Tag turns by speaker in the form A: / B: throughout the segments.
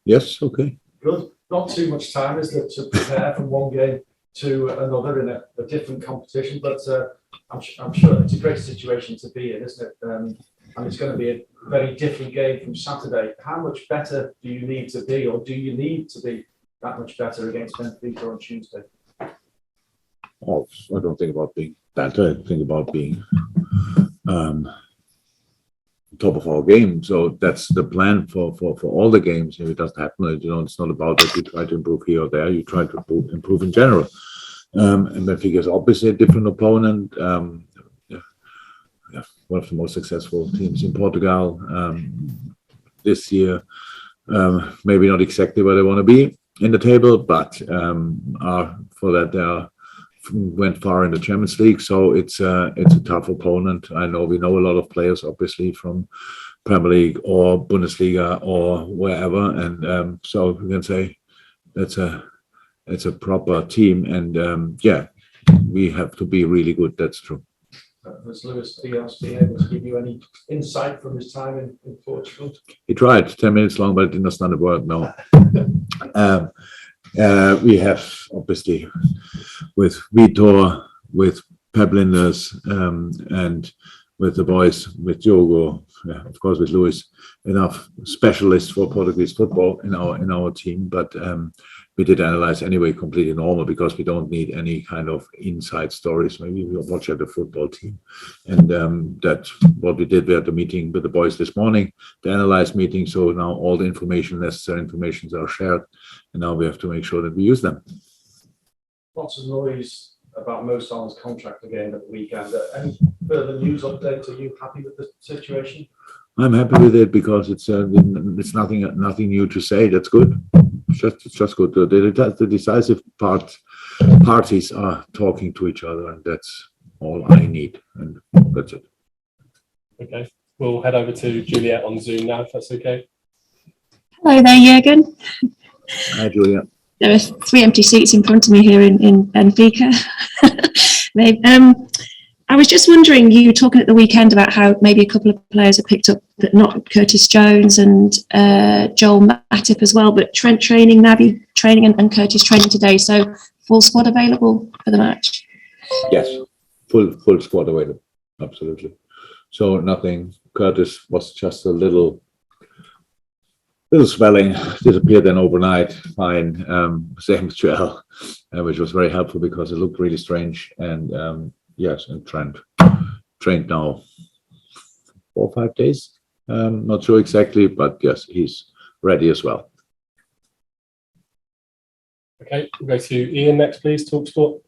A: Yes, okay.
B: Good. Not too much time, is there, to prepare from one game to another in a different competition, but I'm sure it's a great situation to be in, isn't it? And it's going to be a very different game from Saturday. How much better do you need to be, or do you need to be that much better against Benfica on Tuesday?
A: Oh, I don't think about being better. I think about being top of our game. So that's the plan for all the games. If it doesn't happen, it's not about that you try to improve here or there. You try to improve in general. And Benfica is obviously a different opponent. One of the most successful teams in Portugal this year. Maybe not exactly where they want to be in the table, but for that they went far in the Champions League. So it's a tough opponent. I know we know a lot of players, obviously, from Premier League or Bundesliga or wherever, and so we can say it's a proper team, and we have to be really good. That's true.
B: Has Luis Diaz been able to give you any insight from his time in Portugal? He
A: tried, 10 minutes long, but it didn't understand a word. No. We have obviously with Vitor, with Pep Linders, and with the boys, with Diogo, of course with Luis, enough specialists for Portuguese football in our team. But we did analyze anyway, completely normal, because we don't need any kind of inside stories. Maybe we'll watch at the football team, and that's what we did. We had the meeting with the boys this morning, the analyze meeting. So now all the necessary informations are shared, and now we have to make sure that we use them.
B: Lots of noise about Mo Salah's contract again at the weekend. Any further news updates? Are you happy with the situation?
A: I'm happy with it because it's nothing new to say. That's good. It's just good. The decisive parties are talking to each other, and that's all I need, and that's it.
C: Okay, we'll head over to Juliet on Zoom now, if that's okay.
D: Hello there, Jürgen.
A: Hi, Juliet.
D: There are 3 empty seats in front of me here in Benfica. I was just wondering, you were talking at the weekend about how maybe a couple of players are picked up, but not Curtis Jones and Joel Matip as well, but Trent training, Naby training, and Curtis training today. So full squad available for the match?
A: Yes, full squad available, absolutely. So nothing. Curtis was just a little swelling, disappeared then overnight, fine. Same as Joel, which was very helpful because it looked really strange. And yes, and Trent trained now 4 or 5 days. Not sure exactly, but yes, he's ready as well.
C: Okay, we'll go to Ian next, please. TalkSport.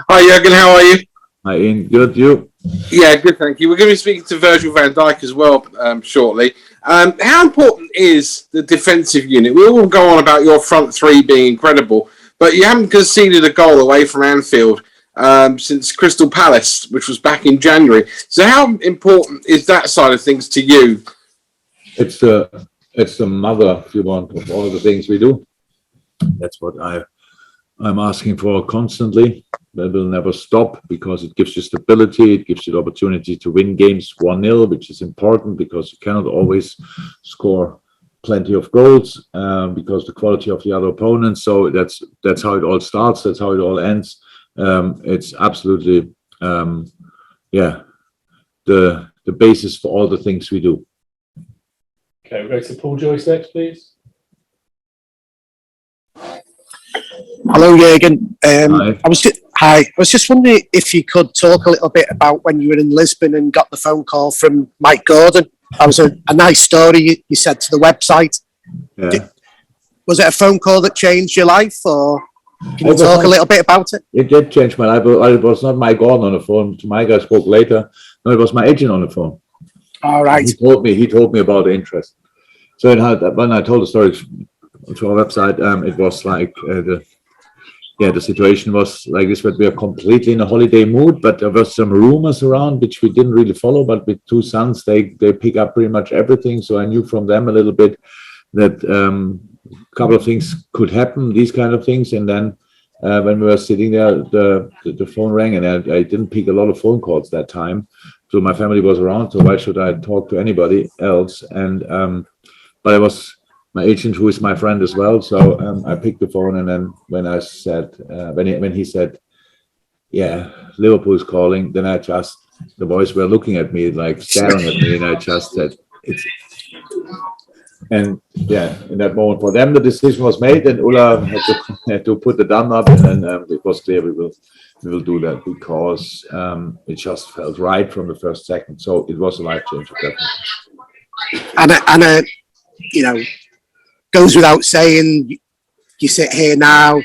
E: Hi, Jürgen. How are you?
A: Hi, Ian. Good. You?
E: Yeah, good. Thank you. We're going to be speaking to Virgil van Dijk as well shortly. How important is the defensive unit? We all go on about your front three being incredible, but you haven't conceded a goal away from Anfield since Crystal Palace, which was back in January. So how important is that side of things to you?
A: It's the mother, if you want, of all the things we do. That's what I'm asking for constantly. That will never stop because it gives you stability. It gives you the opportunity to win games 1-0, which is important because you cannot always score plenty of goals because the quality of the other opponents. So that's how it all starts. That's how it all ends. It's absolutely, the basis for all the things we do.
C: Okay, we'll go to Paul Joyce next, please.
F: Hello, Jürgen.
A: Hi.
F: I was just wondering if you could talk a little bit about when you were in Lisbon and got the phone call from Mike Gordon. That was a nice story you said to the website.
A: Yeah.
F: Was it a phone call that changed your life, or can you talk a little bit about it?
A: It did change my life. It was not Mike Gordon on the phone. Mike, I spoke later. No, it was my agent on the phone.
F: All right.
A: He told me about the interest. So when I told the story to our website, it was like the situation was like this, but we are completely in a holiday mood, but there were some rumors around which we didn't really follow, but with 2 sons, they pick up pretty much everything. So I knew from them a little bit that a couple of things could happen, these kind of things. And then when we were sitting there, the phone rang, and I didn't pick a lot of phone calls that time. So my family was around, so why should I talk to anybody else? And but I was my agent, who is my friend as well. So I picked the phone, and then when I said, when he said, "Yeah, Liverpool's calling," then the boys were looking at me, like staring at me, and I just said, "It's." And yeah, in that moment, for them, the decision was made, and Ulla had to put the thumb up, and then it was clear we will do that, because it just felt right from the first second. So it was a life changer, definitely.
F: And you know, goes without saying, you sit here now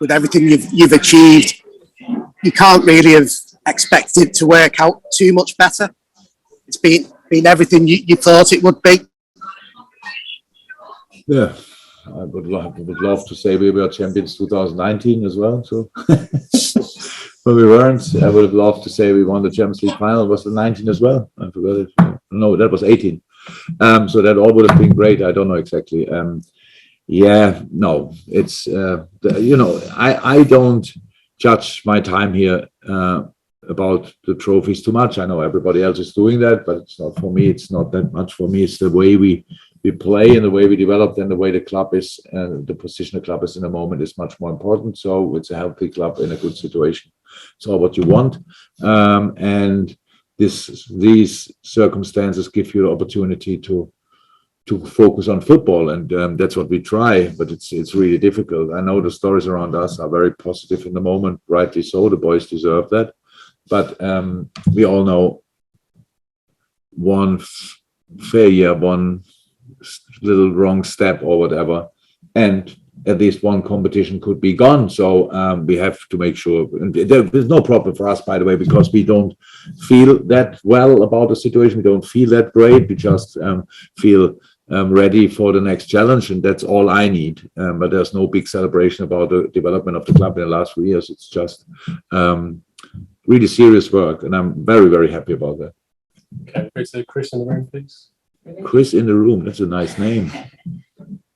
F: with everything you've achieved, you can't really have expected to work out too much better. It's been everything you thought it would be.
A: Yeah, I would love to say we were champions 2019 as well. So, but we weren't. I would have loved to say we won the Champions League final. It was the 19 as well. I forgot it. No, that was 18. So that all would have been great. I don't know exactly. Yeah, no, it's I don't judge my time here about the trophies too much. I know everybody else is doing that, but it's not for me. It's not that much for me. It's the way we play and the way we developed and the way the club is, the position the club is in the moment is much more important. So it's a healthy club in a good situation. It's all what you want. And these circumstances give you the opportunity to focus on football, and that's what we try. But it's really difficult. I know the stories around us are very positive in the moment, rightly so. The boys deserve that. But we all know one failure, one little wrong step or whatever, and at least one competition could be gone. So we have to make sure. And there's no problem for us, by the way, because we don't feel that well about the situation. We don't feel that great. We just feel ready for the next challenge, and that's all I need. But there's no big celebration about the development of the club in the last 3 years. It's just really serious work, and I'm very, very happy about that.
C: Okay, so Chris in the room, please.
A: Chris in the room, that's a nice name.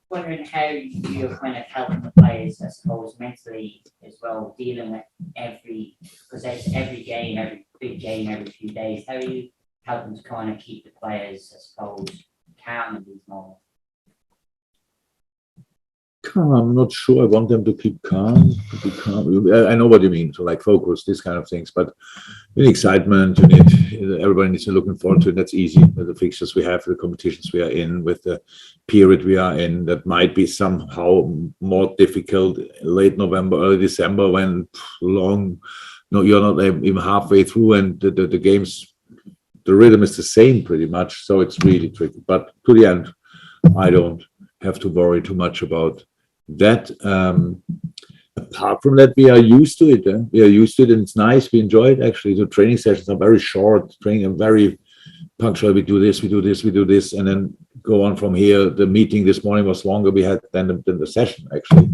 G: Wondering how you're kind of helping the players, I suppose, mentally as well, dealing with every game, every big game, every few days. How are you helping to kind of keep the players, I suppose, calm in these moments?
A: Calm, I'm not sure I want them to keep calm. I know what you mean, so like focus, these kind of things, but in excitement, everybody needs to looking forward to it. That's easy with the fixtures we have, the competitions we are in, with the period we are in. That might be somehow more difficult late November, early December, when you're not even halfway through, and the games, the rhythm is the same pretty much, so it's really tricky. But to the end, I don't have to worry too much about that. Apart from that, we are used to it. We are used to it, and it's nice. We enjoy it, actually. The training sessions are very short, training and very punctual. We do this, we do this, we do this, and then go on from here. The meeting this morning was longer we had than the session, actually.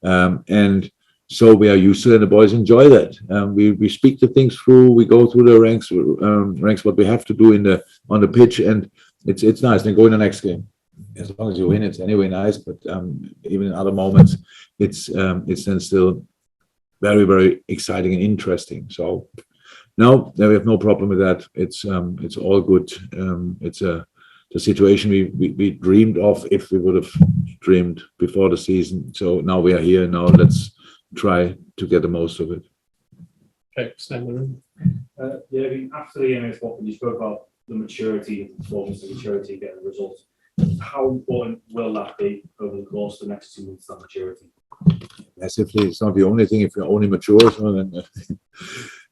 A: And so we are used to it, and the boys enjoy that. We speak the things through, we go through the ranks what we have to do on the pitch, and it's nice. Then go in the next game. As long as you win, it's anyway nice. But even in other moments, it's then still very, very exciting and interesting. So no, we have no problem with that. It's all good. It's the situation we dreamed of if we would have dreamed before the season. So now we are here. Now let's try to get the most of it.
C: Okay, stand in the room.
H: After the MS Watford, when you spoke about the maturity, the performance, the maturity, getting the results. How important will that be over the course of the next 2 months, that maturity?
A: Massively. It's not the only thing. If you're only mature, so then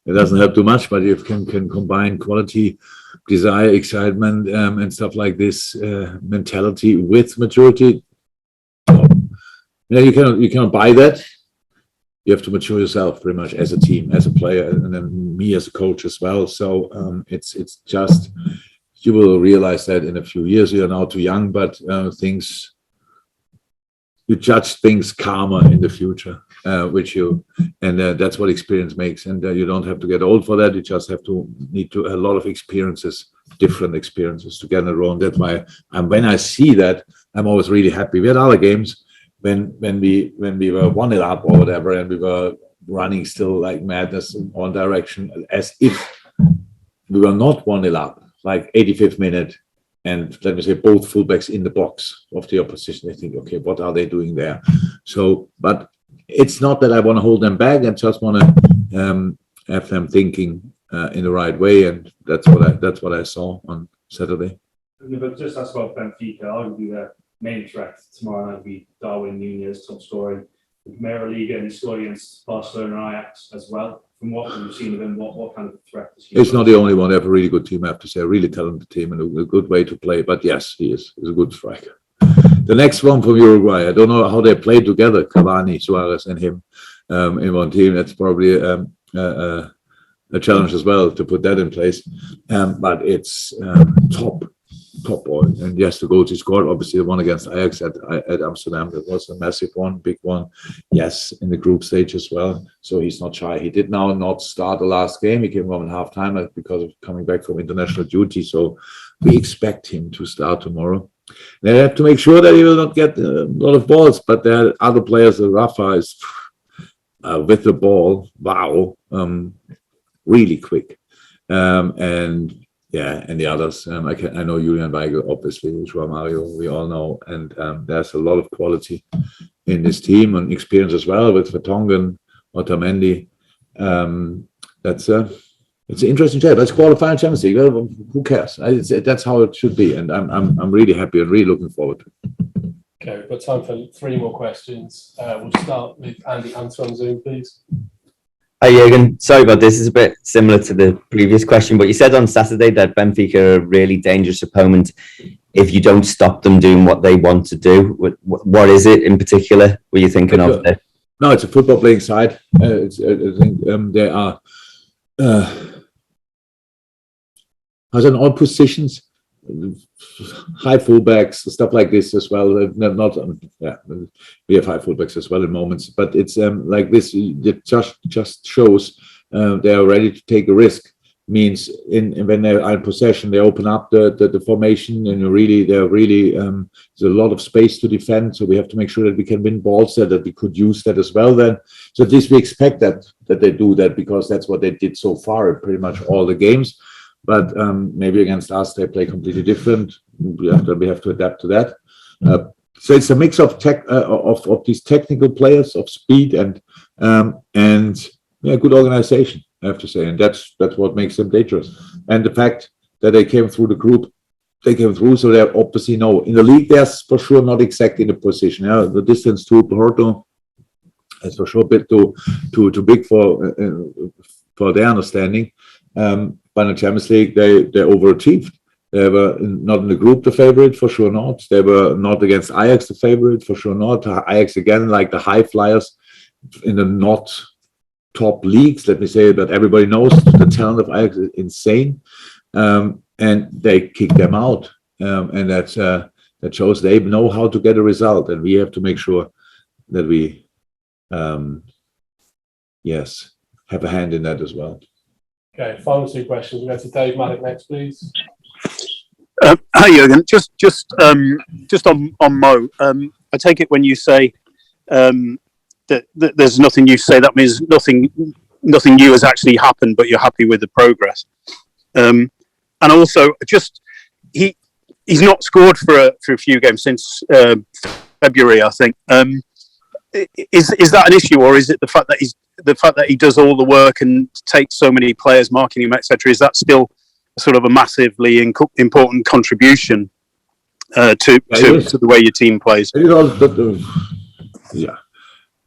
A: it doesn't help too much. But you can combine quality, desire, excitement, and stuff like this, mentality with maturity. You cannot buy that. You have to mature yourself pretty much as a team, as a player, and then me as a coach as well. So it's just. You will realize that in a few years. You are now too young, but you judge things calmer in the future, that's what experience makes. And you don't have to get old for that. You just have to need a lot of experiences, different experiences to get in a row. And that's why when I see that, I'm always really happy. We had other games when we were 1-0 up or whatever, and we were running still like madness in one direction, as if we were not 1-0 up. Like 85th minute, let me say both fullbacks in the box of the opposition. They think, okay, what are they doing there? So, but it's not that I want to hold them back. I just want to have them thinking in the right way, and that's what I saw on Saturday.
H: But just ask about Benfica. Arguably their main threat tomorrow night will be Darwin Núñez, top scoring in Premier League, and he scored against Barcelona and Ajax as well. From what you've seen of him, what kind of threat is he?
A: It's not the only one. They have a really good team, I have to say, a really talented team and a good way to play. But yes, he is. He's a good striker. The next one from Uruguay, I don't know how they played together, Cavani, Suarez, and him in one team. That's probably a challenge as well to put that in place. But it's top boy. And yes, the goals he scored, obviously the one against Ajax at Amsterdam, that was a massive one, big one. Yes, in the group stage as well. So he's not shy. He did now not start the last game. He came on in half-time because of coming back from international duty. So we expect him to start tomorrow. They have to make sure that he will not get a lot of balls, but there are other players. Rafa is with the ball, wow, really quick. And the others. I know Julian Weigl, obviously, João Mario, we all know. And there's a lot of quality in this team and experience as well with Vertonghen, Otamendi. It's an interesting chat. Let's qualify in Champions League. Well, who cares? That's how it should be. And I'm really happy and really looking forward to it.
C: Okay, we've got time for 3 more questions. We'll start with Andy Hunter on Zoom, please.
I: Hi, Jürgen. Sorry about this. It's a bit similar to the previous question, but you said on Saturday that Benfica are a really dangerous opponent if you don't stop them doing what they want to do. What is it in particular were you thinking of there?
A: No, it's a football playing side. I think they are as in all positions, high fullbacks, stuff like this as well. We have high fullbacks as well in moments, but it's like this. It just shows they are ready to take a risk. Means when they are in possession, they open up the formation, and they're really there's a lot of space to defend. So we have to make sure that we can win balls there, that we could use that as well. Then, so at least we expect that they do that, because that's what they did so far in pretty much all the games. But maybe against us, they play completely different. We have to adapt to that. So it's a mix of of these technical players, of speed and good organization, I have to say, and that's what makes them dangerous. And the fact that they came through the group, so they obviously know in the league they're for sure not exactly in the position. Yeah, the distance to Porto is for sure a bit too big for their understanding. But in the Champions League, they overachieved. They were not in the group the favorite, for sure not. They were not against Ajax the favorite, for sure not. Ajax again, like the high flyers in the not top leagues. Let me say that everybody knows the talent of Ajax is insane, and they kicked them out, and that shows they know how to get a result, and we have to make sure that we, have a hand in that as well.
C: Okay, final 2 questions. We'll go to Dave Maddock next, please.
J: Hi, Jürgen. Just on Mo. I take it when you say that there's nothing you say, that means nothing new has actually happened, but you're happy with the progress. And also, he's not scored for a few games since February, I think. Is that an issue, or is it the fact that he does all the work and takes so many players, marking him, etc.? Is that still sort of a massively important contribution to the way your team plays?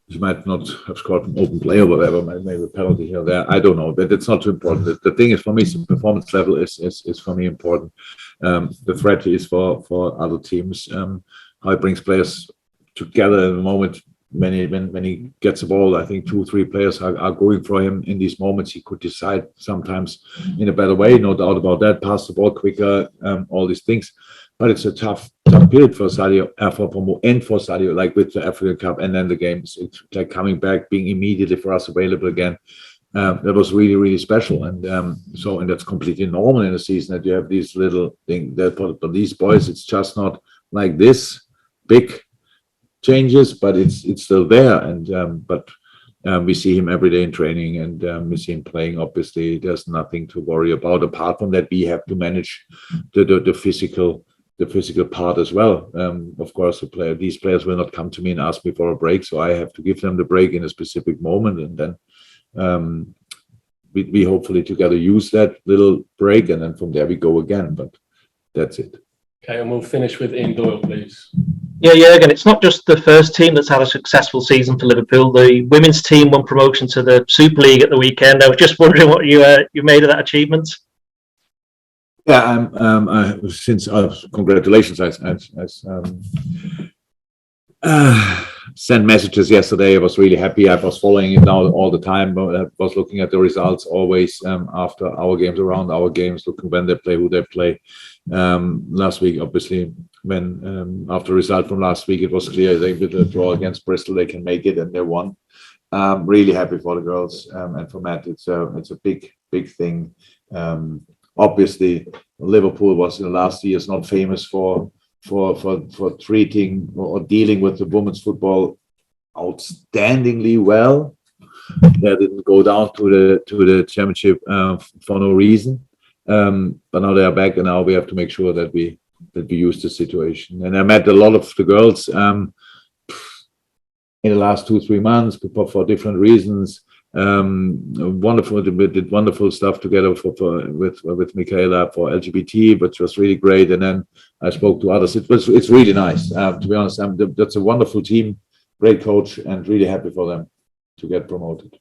A: He might not have scored an open play or whatever, maybe a penalty here or there. I don't know, but it's not too important. The thing is, for me, the performance level is for me important. The threat is for other teams. How it brings players together in the moment. When he gets the ball, I think 2-3 players are going for him in these moments. He could decide sometimes in a better way, no doubt about that. Pass the ball quicker, all these things. But it's a tough period for Sadio, for Sadio, like with the African Cup and then the games. It's like coming back, being immediately for us available again. That was really, really special. And and that's completely normal in a season that you have these little things. But these boys, it's just not like this big changes, but it's still there. And but We see him every day in training, and we see him playing. Obviously, there's nothing to worry about. Apart from that, we have to manage the physical part as well. Of course, these players will not come to me and ask me for a break, so I have to give them the break in a specific moment, and then we hopefully together use that little break, and then from there we go again. But that's it.
C: Okay, and we'll finish with Ian Doyle, please.
K: Yeah, Jürgen, it's not just the first team that's had a successful season for Liverpool. The women's team won promotion to the Super League at the weekend. I was just wondering what you made of that achievement.
A: Yeah, congratulations. I sent messages yesterday. I was really happy. I was following it now all the time. But I was looking at the results always after our games, around our games, looking when they play, who they play. Last week, obviously, when after the result from last week, it was clear they with a draw against Bristol, they can make it, and they won. Really happy for the girls and for Matt. It's a big thing. Obviously, Liverpool was in the last years not famous for treating or dealing with the women's football outstandingly well. They didn't go down to the championship for no reason. But now they are back, and now we have to make sure that we use the situation. And I met a lot of the girls in the last 2-3 months for different reasons. Wonderful, we did wonderful stuff together with Michaela for LGBT, which was really great. And then I spoke to others. It's really nice. To be honest, that's a wonderful team, great coach, and really happy for them to get promoted.